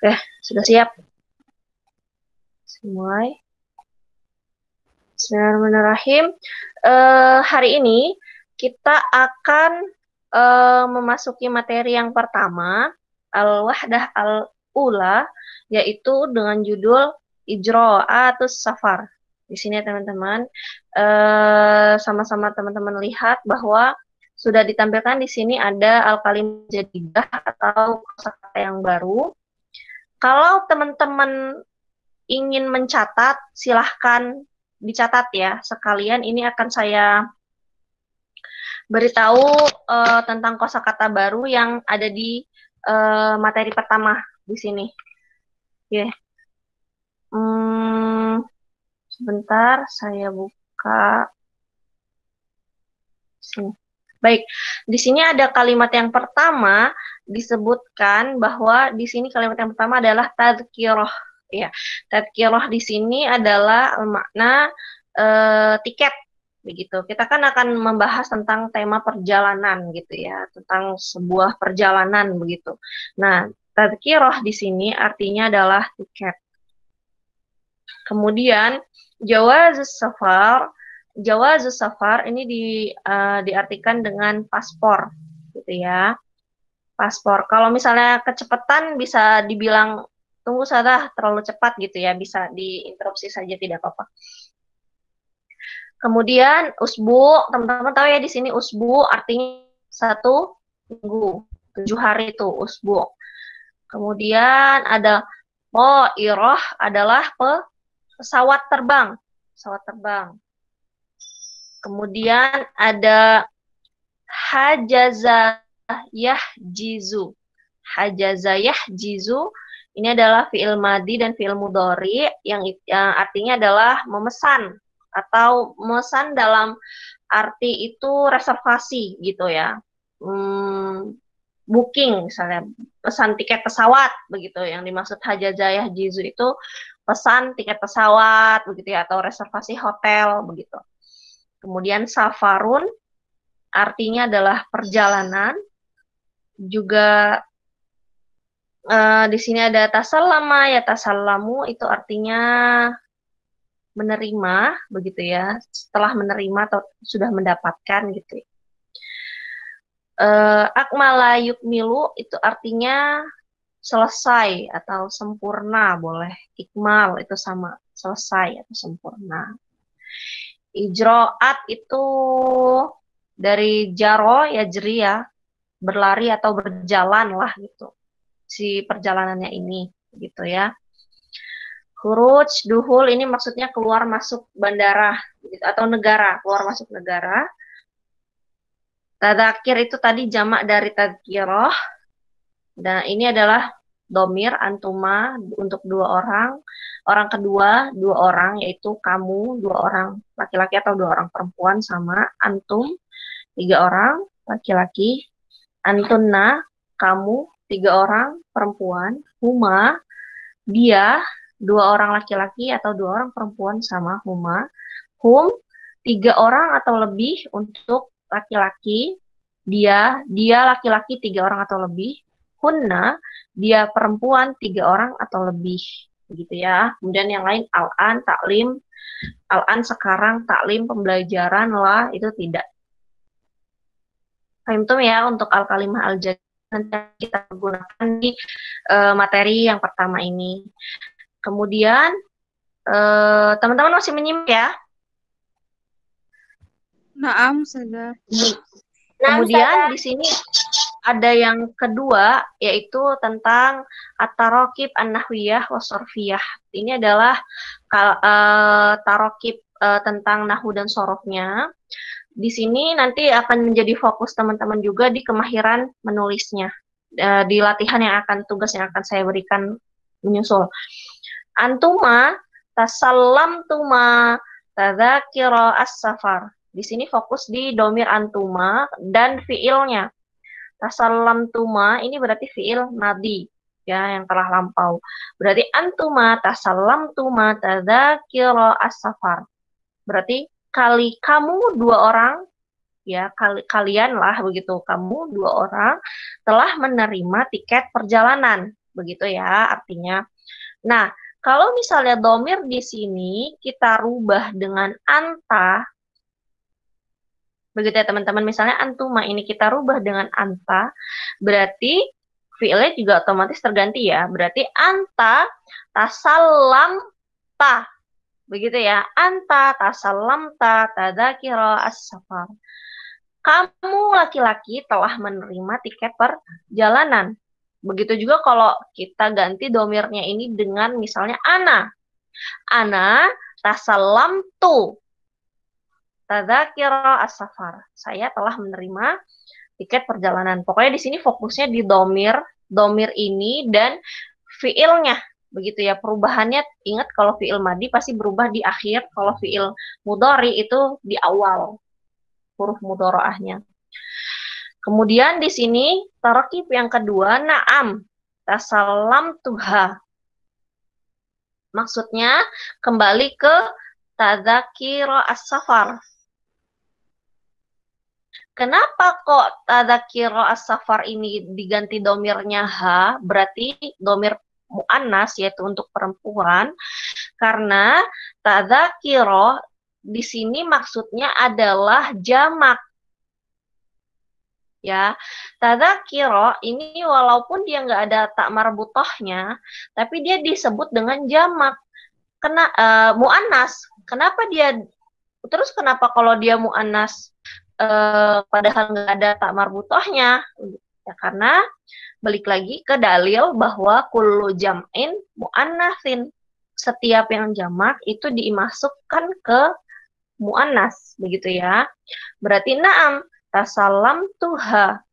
Oke, sudah siap. Mulai. Bismillahirrahmanirrahim. Hari ini kita akan memasuki materi yang pertama, Al-Wahdah Al-Ula, yaitu dengan judul Ijra'atus Safar. Di sini teman-teman, sama-sama teman-teman lihat bahwa sudah ditampilkan di sini ada al-kalim jadidah atau kosakata yang baru. Kalau teman-teman ingin mencatat, silahkan dicatat ya. Sekalian ini akan saya beritahu tentang kosakata baru yang ada di materi pertama di sini. Oke. Sebentar, saya buka sini. Baik, di sini ada kalimat yang pertama disebutkan bahwa di sini kalimat yang pertama adalah tadhkirah. Ya, tadhkirah di sini adalah makna tiket begitu. Kita kan akan membahas tentang tema perjalanan gitu ya, tentang sebuah perjalanan begitu. Nah, tadhkirah di sini artinya adalah tiket. Kemudian jawazus safar ini diartikan dengan paspor, gitu ya. Paspor. Kalau misalnya kecepatan bisa dibilang tunggu saja terlalu cepat gitu ya, bisa diinterupsi saja tidak apa-apa. Kemudian usbu, teman-teman tahu ya di sini usbu artinya 1 minggu, 7 hari itu usbu. Kemudian ada iroh adalah pesawat terbang, pesawat terbang. Kemudian ada hajazayah jizu. Hajazayah jizu ini adalah fi'il madi dan fi'il mudhari yang artinya adalah memesan atau memesan dalam arti itu reservasi gitu ya. Booking misalnya pesan tiket pesawat begitu, yang dimaksud hajazayah jizu itu pesan tiket pesawat begitu ya, atau reservasi hotel begitu. Kemudian safarun artinya adalah perjalanan. Juga di sini ada tasallama ya tasallamu, itu artinya menerima begitu ya, setelah menerima atau sudah mendapatkan gitu. Akmala yukmilu itu artinya selesai atau sempurna, boleh ikmal itu sama selesai atau sempurna. Ijro'at itu dari jaro ya jeri ya, berlari atau berjalan lah gitu si perjalanannya ini gitu ya. Khuruj duhul ini maksudnya keluar masuk bandara gitu, atau negara, keluar masuk negara. Tadzakir itu tadi jamak dari tadzkirah. Dan ini adalah domir antuma untuk 2 orang. Orang kedua 2 orang, yaitu kamu 2 orang laki-laki atau 2 orang perempuan, sama antum 3 orang laki-laki, antunna kamu 3 orang perempuan, huma dia 2 orang laki-laki atau 2 orang perempuan, sama huma, hum 3 orang atau lebih untuk laki-laki, dia laki-laki 3 orang atau lebih, hunna dia perempuan 3 orang atau lebih begitu ya. Kemudian yang lain al-an taklim, al-an sekarang, taklim pembelajaran lah itu tidak. Fahimtum ya untuk al-kalimah al-jadidah nanti kita gunakan di materi yang pertama ini. Kemudian teman-teman masih menyimak ya? Naam, Sada. Kemudian di sini ada yang kedua, yaitu tentang at-tarokib an-nahwiyah wa sorfiyah. Ini adalah tarokib tentang nahu dan sorofnya. Di sini nanti akan menjadi fokus teman-teman juga di kemahiran menulisnya. Di latihan yang akan, tugas yang akan saya berikan menyusul. Antuma tasallamtuma tadzakira as-safar. Di sini fokus di domir antuma dan fiilnya. Tasallamtuma ini berarti fiil madi ya, yang telah lampau. Berarti antuma tasallamtuma tadzakira as-safar. Berarti kamu 2 orang ya, kalian lah begitu, kamu 2 orang telah menerima tiket perjalanan. begitu ya artinya. Nah, kalau misalnya domir di sini kita rubah dengan anta, begitu ya teman-teman, misalnya antuma ini kita rubah dengan anta, berarti fiilnya juga otomatis terganti ya, berarti anta tasallamta, begitu ya, anta tasallamta tadzakira as-safar. Kamu laki-laki telah menerima tiket perjalanan. Begitu juga kalau kita ganti domirnya ini dengan misalnya ana. Ana tasallamtu tadzakira as-safar. Saya telah menerima tiket perjalanan. Pokoknya di sini fokusnya di domir, domir ini dan fiilnya. Begitu ya, perubahannya ingat kalau fiil madi pasti berubah di akhir, kalau fiil mudhari itu di awal huruf mudharaahnya. Kemudian di sini tarakib yang kedua, na'am tasallam tuha. Maksudnya kembali ke tadzakira as-safar. Kenapa kok tadzakira as-safar ini diganti domirnya ha? Berarti domir mu'annas yaitu untuk perempuan. Karena tadzakira di sini maksudnya adalah jamak. Ya, tadzakira ini walaupun dia nggak ada tak marbutohnya, tapi dia disebut dengan jamak. Mu'annas. Kenapa dia? Terus kenapa kalau dia mu'annas padahal nggak ada tak marbutohnya? Ya, karena balik lagi ke dalil bahwa kullu jam'in mu'annatsin. Setiap yang jamak itu dimasukkan ke mu'annas, begitu ya. Berarti na'am tasalam tuha.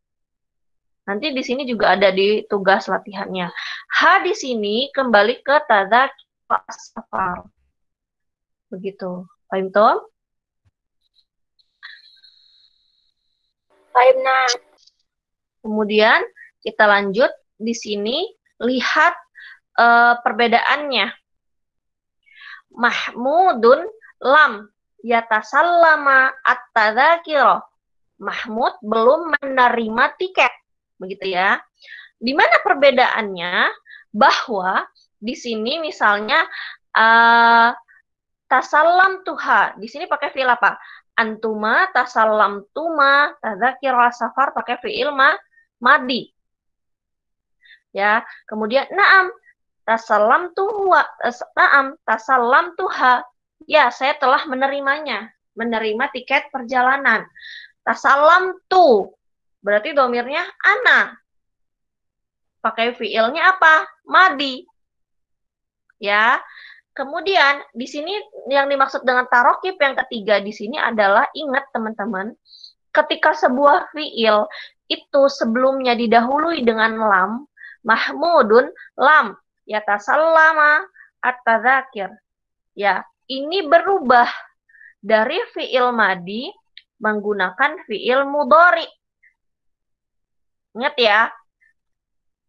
Nanti di sini juga ada di tugas latihannya. Ha di sini kembali ke tadzakira as-safar. Begitu. Paham Tom? Paham nah. Kemudian kita lanjut di sini lihat perbedaannya. Mahmudun lam yatasallama at-tadzakira. Mahmud belum menerima tiket, begitu ya. Di mana perbedaannya? Bahwa di sini misalnya tasallam tuha, di sini pakai fiil apa? Antuma tasallam tuma tadzakira safar pakai fiil madi. Ya, kemudian na'am tasallam tuha. Ya, saya telah menerimanya, menerima tiket perjalanan. Tasallam tu, berarti domirnya ana. Pakai fiilnya apa? Madi. Ya. Kemudian di sini yang dimaksud dengan tarokib yang ketiga di sini adalah ingat teman-teman, ketika sebuah fiil itu sebelumnya didahului dengan lam, mahmudun lam yatasallama at-tadzakir. Ya, ini berubah dari fiil madi menggunakan fiil mudhari. Ingat ya,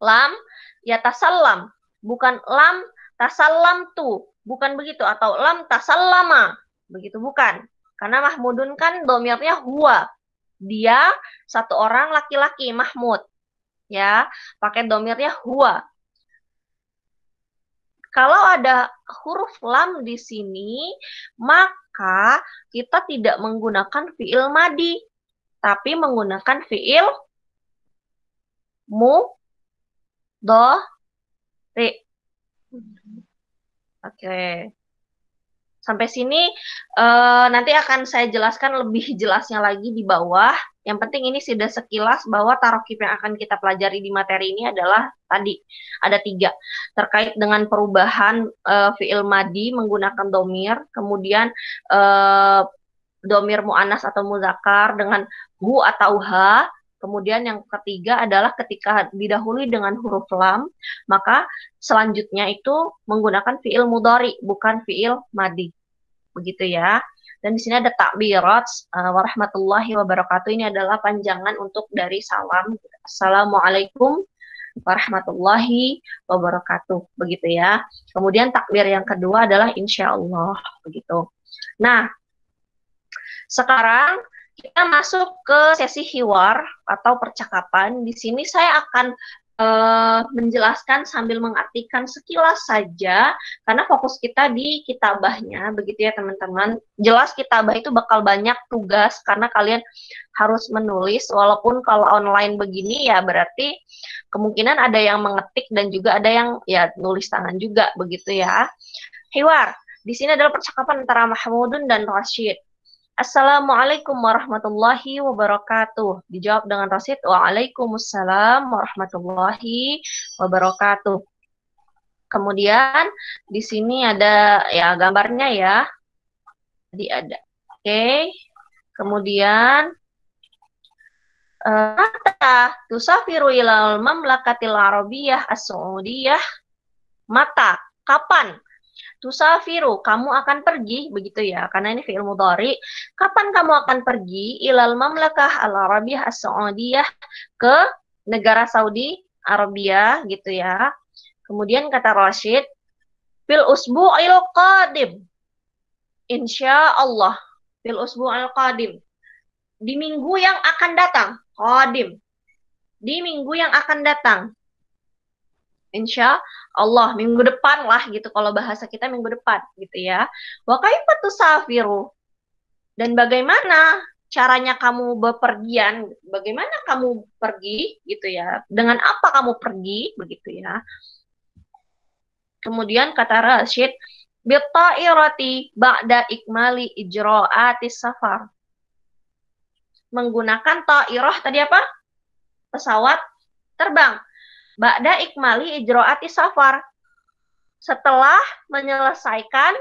lam yatasallam, bukan lam tasallam tu, bukan begitu, atau lam tasallama, begitu bukan. Karena mahmudun kan domirnya huwa, dia satu orang laki-laki, Mahmud, ya, pakai domirnya huwa. Kalau ada huruf lam di sini, maka kita tidak menggunakan fiil madi, tapi menggunakan fiil mudhari. Oke. Sampai sini nanti akan saya jelaskan lebih jelasnya lagi di bawah. Yang penting ini sudah sekilas bahwa tarokib yang akan kita pelajari di materi ini adalah tadi ada 3 terkait dengan perubahan fiil madi menggunakan domir, kemudian domir mu'annas atau muzakkar dengan hu atau ha. Kemudian yang ketiga adalah ketika didahului dengan huruf lam, maka selanjutnya itu menggunakan fiil mudhari, bukan fiil madi. Begitu ya. Dan di sini ada takbirat warahmatullahi wabarakatuh. Ini adalah panjangan untuk dari salam. Assalamualaikum warahmatullahi wabarakatuh. Begitu ya. Kemudian takbir yang kedua adalah insyaallah. Begitu. Nah, sekarang kita masuk ke sesi hiwar atau percakapan. Di sini saya akan menjelaskan sambil mengartikan sekilas saja, karena fokus kita di kitabahnya, begitu ya teman-teman. Jelas kitabah itu bakal banyak tugas, karena kalian harus menulis, walaupun kalau online begini ya berarti kemungkinan ada yang mengetik dan juga ada yang ya nulis tangan juga, begitu ya. Hiwar, di sini adalah percakapan antara Mahmudun dan Rashid. Assalamualaikum warahmatullahi wabarakatuh. Dijawab dengan Rasid, Waalaikumsalam warahmatullahi wabarakatuh. Kemudian di sini ada ya gambarnya ya. Jadi ada. Oke. Kemudian mata tusafiru ilal mamlakatil arabiyah as-saudiyah. Mata, kapan? Tusafiru, kamu akan pergi, begitu ya, karena ini fi'il mudhari. Kapan kamu akan pergi ilal mamlakah al-arabiyah as-saudiyah, ke negara Saudi Arabia, gitu ya. Kemudian kata Rashid, fil usbu'il qadim, insya Allah, fil usbu'il qadim, di minggu yang akan datang, qadim, di minggu yang akan datang. Insya Allah minggu depan lah gitu, kalau bahasa kita minggu depan gitu ya. Wa kaifa tusafiru, dan bagaimana caranya kamu bepergian, bagaimana kamu pergi gitu ya, dengan apa kamu pergi begitu ya. Kemudian kata Rashid, bitta'irati ba'da ikmali ijra'atis safar, menggunakan ta'irah tadi apa? Pesawat terbang. Ba'da ikmali ijro'ati safar, setelah menyelesaikan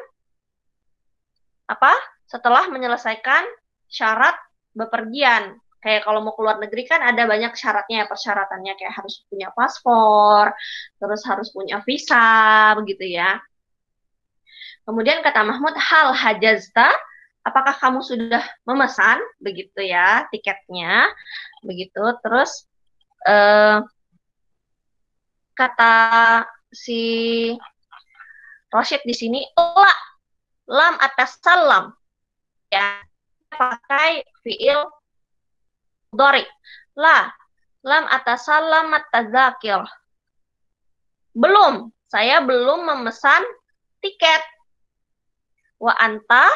apa? Setelah menyelesaikan syarat bepergian. Kayak kalau mau keluar negeri kan ada banyak syaratnya ya, persyaratannya, kayak harus punya paspor, terus harus punya visa, begitu ya. Kemudian kata Mahmud, hal hajazta, apakah kamu sudah memesan, begitu ya, tiketnya, begitu. Terus kata si Rosyid di sini, lam atas salam, ya, pakai fiil mudhari. Lam atas salam at-tazakir, belum, saya belum memesan tiket. Wa anta,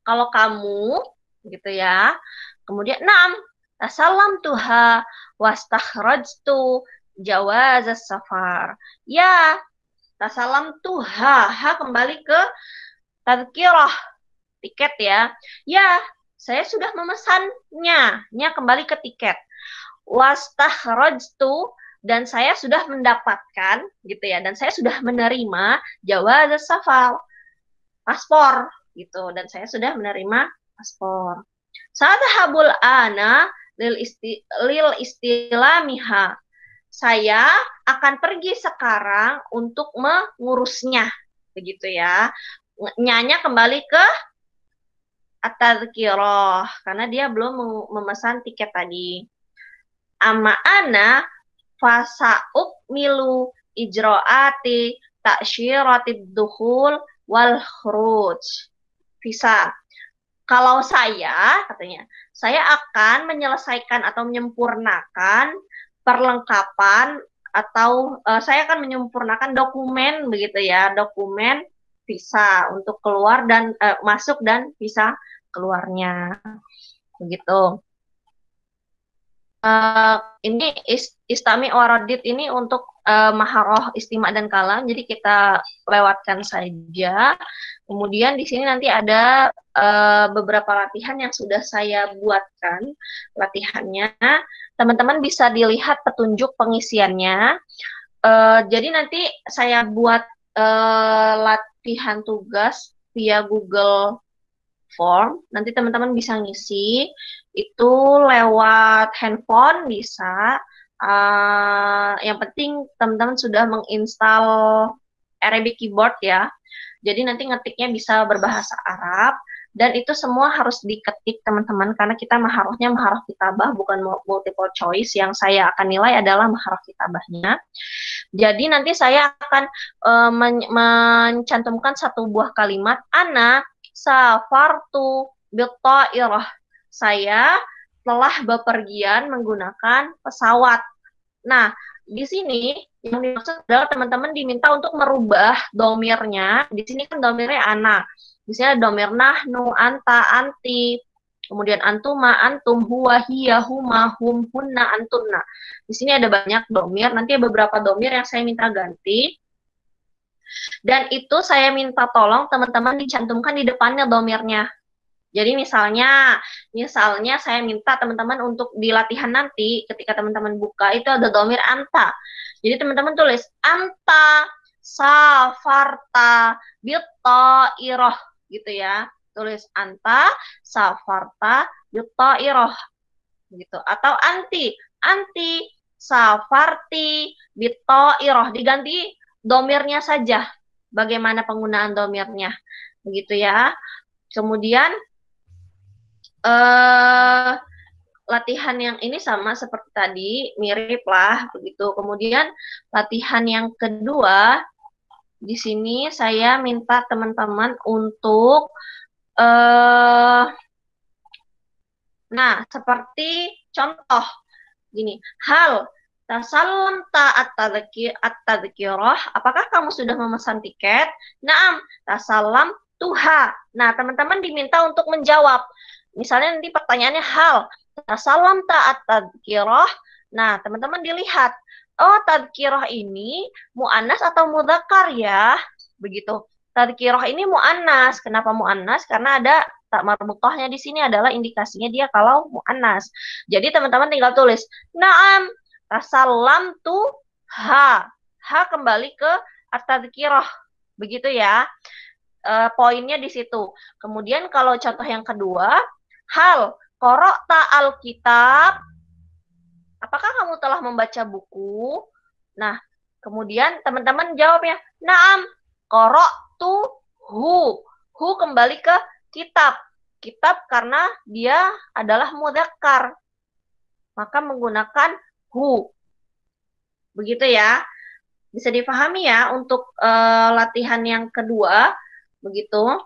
kalau kamu, gitu ya. Kemudian naam, tasalam tuha wastakhrajtu jawaz safar. Ya, tasalam tuha, kembali ke tadkirah, tiket ya. Ya, saya sudah memesannya, kembali ke tiket. Wastakhrajtu, dan saya sudah mendapatkan, gitu ya, dan saya sudah menerima jawaz safar, paspor, gitu, dan saya sudah menerima paspor. Sadhabul ana lil istilamiha, saya akan pergi sekarang untuk mengurusnya, begitu ya. Nyanya kembali ke at-tadhkirah, karena dia belum memesan tiket tadi. Amma ana fasa'uk milu ijro'ati ta'syiratid dukhul wal khuruj. Visa. Kalau saya, katanya, saya akan menyelesaikan atau menyempurnakan perlengkapan atau saya akan menyempurnakan dokumen, begitu ya, dokumen visa untuk keluar dan masuk dan visa keluarnya, begitu. Ini istami waradit ini untuk maharoh, istima dan kalam, jadi kita lewatkan saja. Kemudian di sini nanti ada beberapa latihan yang sudah saya buatkan latihannya. Teman-teman bisa dilihat petunjuk pengisiannya. Jadi nanti saya buat latihan tugas via Google Form. Nanti teman-teman bisa ngisi itu lewat handphone bisa. Yang penting teman-teman sudah menginstal Arabic Keyboard ya. Jadi nanti ngetiknya bisa berbahasa Arab. Dan itu semua harus diketik teman-teman, karena kita maharofnya maharof kitabah, bukan multiple choice. Yang saya akan nilai adalah maharof kitabahnya. Jadi nanti saya akan mencantumkan satu buah kalimat, ana safartu bitta'irah, saya telah bepergian menggunakan pesawat. Nah, di sini yang dimaksud adalah teman-teman diminta untuk merubah domirnya. Di sini kan domirnya ana. Di sini ada domir nahnu, anta, anti, kemudian antuma, antum, huwa, hiya, huma, hum, hunna, antunna. Di sini ada banyak domir. Nanti ada beberapa domir yang saya minta ganti. Dan itu saya minta tolong teman-teman dicantumkan di depannya domirnya. Jadi misalnya saya minta teman-teman untuk di latihan nanti ketika teman-teman buka itu ada domir anta. Jadi teman-teman tulis anta safarta iroh gitu ya. Tulis anta safarta iroh gitu. Atau anti safarti iroh, diganti domirnya saja. Bagaimana penggunaan domirnya. Begitu ya. Kemudian latihan yang ini sama seperti tadi, mirip lah begitu. Kemudian latihan yang kedua, di sini saya minta teman-teman untuk nah, seperti contoh gini, hal tasallam at-tadhkirah, apakah kamu sudah memesan tiket? Naam, tasallam tuha. Nah, teman-teman diminta untuk menjawab. Misalnya nanti pertanyaannya hal tasallam at-tadhkirah. Nah, teman-teman dilihat, oh tadhkirah ini muannas atau mudzakkar ya? Begitu. Tadhkirah ini muannas. Kenapa muannas? Karena ada tak marbutahnya di sini adalah indikasinya dia kalau muannas. Jadi teman-teman tinggal tulis na'am tasallam tu ha. Ha kembali ke at-tadhkirah. Begitu ya. Poinnya di situ. Kemudian kalau contoh yang kedua, hal qara'ta al-kitab, apakah kamu telah membaca buku? Nah, kemudian teman-teman jawabnya, na'am, qara'tu hu. Hu kembali ke kitab. Kitab karena dia adalah mudzakkar. Maka menggunakan hu. Begitu ya. Bisa dipahami ya untuk latihan yang kedua. Begitu.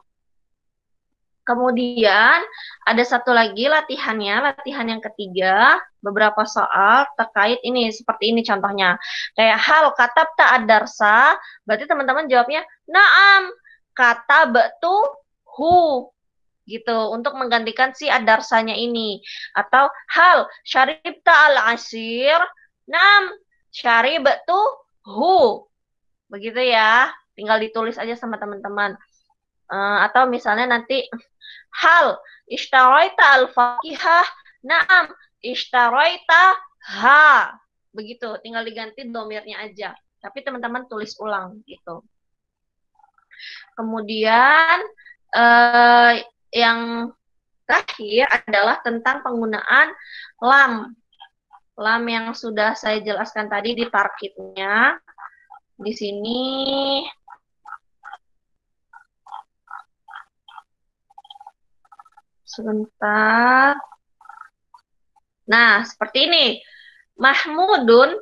Kemudian ada satu lagi latihannya, latihan yang ketiga, beberapa soal terkait ini, seperti ini contohnya. Kayak hal katabta ad-darsa, berarti teman-teman jawabnya, na'am, katabtu hu, gitu, untuk menggantikan si ad-darsanya ini. Atau hal syaribta al-asir, na'am, syaribtu hu, begitu ya, tinggal ditulis aja sama teman-teman. Atau misalnya nanti hal ishtaraita al-fakihah, na'am ishtaraita ha, begitu, tinggal diganti domirnya aja, tapi teman-teman tulis ulang gitu. Kemudian yang terakhir adalah tentang penggunaan lam yang sudah saya jelaskan tadi di tarkibnya. Di sini sebentar. Nah, seperti ini. Mahmudun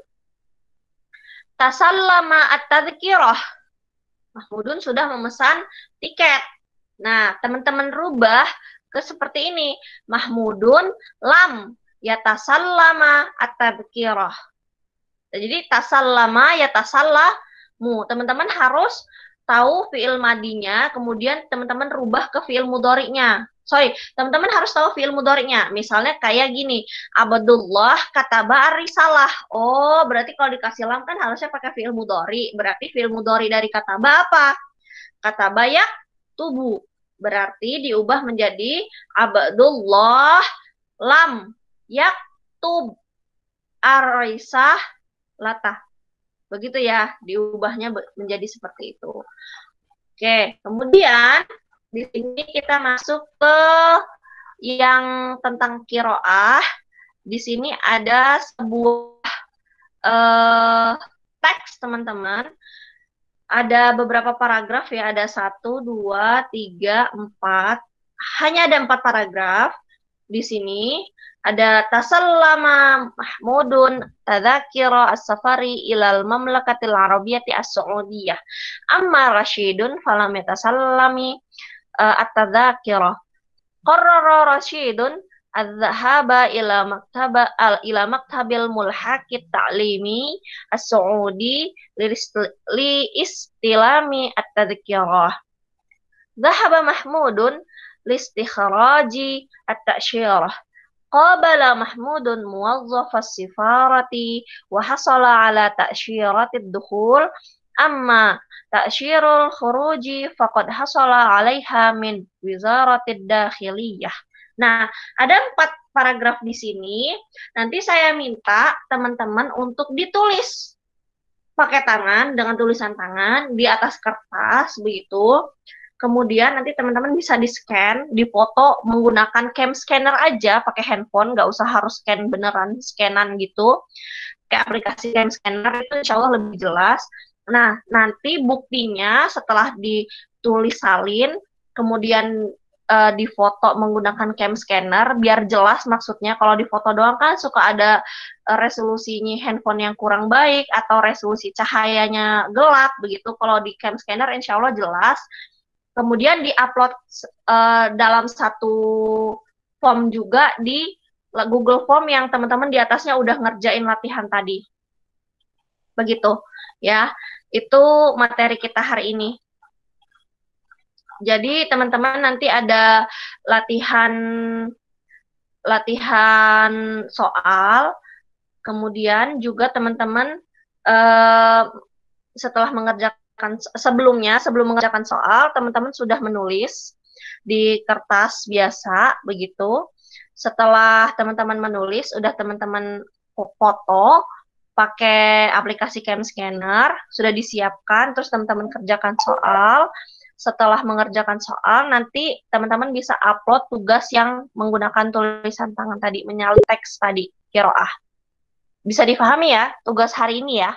tasallama at-tadhkirah. Mahmudun sudah memesan tiket. Nah, teman-teman rubah ke seperti ini. Mahmudun lam yatasallama at-tadhkirah. Jadi tasallama yatasallamu. Teman-teman harus tahu fiil madinya, kemudian teman-teman rubah ke fiil mudhari'nya. Teman-teman harus tahu fiil mudhari'nya. Misalnya kayak gini, Abdullah kataba risalah. Oh, berarti kalau dikasih lam kan harusnya pakai fiil mudhari. Berarti fiil mudhari dari kataba apa? Kataba ya tubu. Berarti diubah menjadi Abdullah lam yaktub arisah latah. Begitu ya, diubahnya menjadi seperti itu. Oke, kemudian di sini kita masuk ke yang tentang kiroah. Di sini ada sebuah teks, teman-teman. Ada beberapa paragraf ya, ada 1, 2, 3, 4. Hanya ada 4 paragraf di sini. Ada tasallama Mahmudun tadzakira as-safari ilal mamlakatil arabiyyati as-saudiyah. Amma Rashidun falam yatasallami at-tadzakira. Qarrara Rashidun الذهاب إلى مكتب الملحق التعليمي السعودي لاستلام التذكرة. ذهب محمود لاستخراج التأشيرة. قابل محمود موظف السفارة وحصل على تأشيرة الدخول. أما تأشير الخروج فقد حصل عليها من وزارة الداخلية. Nah, ada 4 paragraf di sini. Nanti saya minta teman-teman untuk ditulis pakai tangan dengan tulisan tangan di atas kertas begitu. Kemudian nanti teman-teman bisa di-scan, di-foto menggunakan cam scanner aja, pakai handphone, nggak usah harus scan beneran, scanan gitu. Kayak aplikasi cam scanner itu insya Allah lebih jelas. Nah, nanti buktinya setelah ditulis salin, kemudian difoto menggunakan cam scanner, biar jelas maksudnya. Kalau difoto doang kan suka ada resolusinya handphone yang kurang baik, atau resolusi cahayanya gelap, begitu. Kalau di cam scanner insya Allah jelas. Kemudian di-upload dalam satu form juga di Google Form yang teman-teman di atasnya udah ngerjain latihan tadi. Begitu ya. Itu materi kita hari ini. Jadi teman-teman nanti ada latihan soal, kemudian juga teman-teman setelah mengerjakan sebelum mengerjakan soal, teman-teman sudah menulis di kertas biasa begitu. Setelah teman-teman menulis, udah teman-teman foto pakai aplikasi cam scanner, sudah disiapkan, terus teman-teman kerjakan soal. Setelah mengerjakan soal, nanti teman-teman bisa upload tugas yang menggunakan tulisan tangan tadi, menyalin teks tadi, qiraah. Bisa difahami ya tugas hari ini ya?